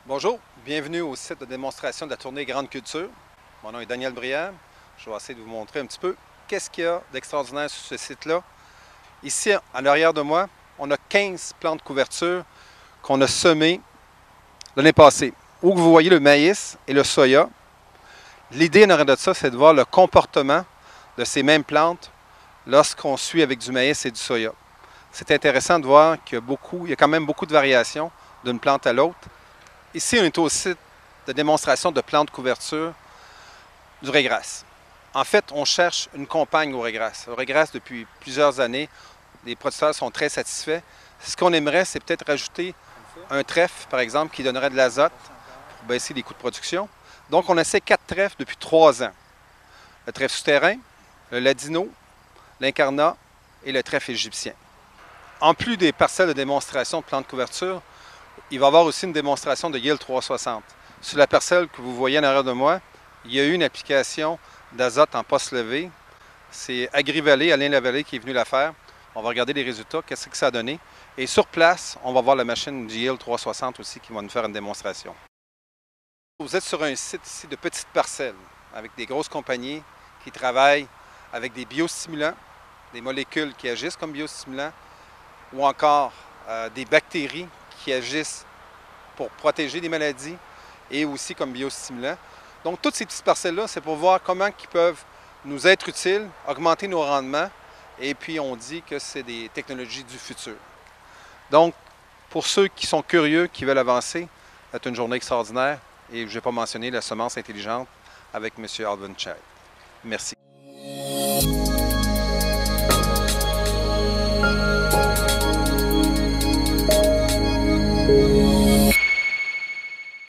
Bonjour, bienvenue au site de démonstration de la tournée Grande Culture. Mon nom est Daniel Brière. Je vais essayer de vous montrer un petit peu qu'est-ce qu'il y a d'extraordinaire sur ce site-là. Ici, en arrière de moi, on a 15 plants de couverture qu'on a semés l'année passée. Où vous voyez le maïs et le soya. L'idée en arrière de ça, c'est de voir le comportement de ces mêmes plantes lorsqu'on suit avec du maïs et du soya. C'est intéressant de voir qu'il y a quand même beaucoup de variations d'une plante à l'autre. Ici, on est au site de démonstration de plantes de couverture du régras. En fait, on cherche une compagne au régras. Au régras, depuis plusieurs années, les producteurs sont très satisfaits. Ce qu'on aimerait, c'est peut-être rajouter un trèfle, par exemple, qui donnerait de l'azote pour baisser les coûts de production. Donc, on essaie 4 trèfles depuis 3 ans. Le trèfle souterrain, le ladino, l'incarnat et le trèfle égyptien. En plus des parcelles de démonstration de plantes de couverture, il va y avoir aussi une démonstration de Yield 360. Sur la parcelle que vous voyez en arrière de moi, il y a eu une application d'azote en poste levé. C'est Agri-Vallée, Alain Lavallée qui est venu la faire. On va regarder les résultats, qu'est-ce que ça a donné. Et sur place, on va voir la machine du Yield 360 aussi qui va nous faire une démonstration. Vous êtes sur un site ici de petites parcelles avec des grosses compagnies qui travaillent avec des biostimulants, des molécules qui agissent comme biostimulants ou encore des bactéries qui agissent pour protéger des maladies et aussi comme biostimulants. Donc, toutes ces petites parcelles-là, c'est pour voir comment ils peuvent nous être utiles, augmenter nos rendements, et puis on dit que c'est des technologies du futur. Donc, pour ceux qui sont curieux, qui veulent avancer, c'est une journée extraordinaire, et je n'ai pas mentionné la semence intelligente avec M. Alvin Chai. Merci.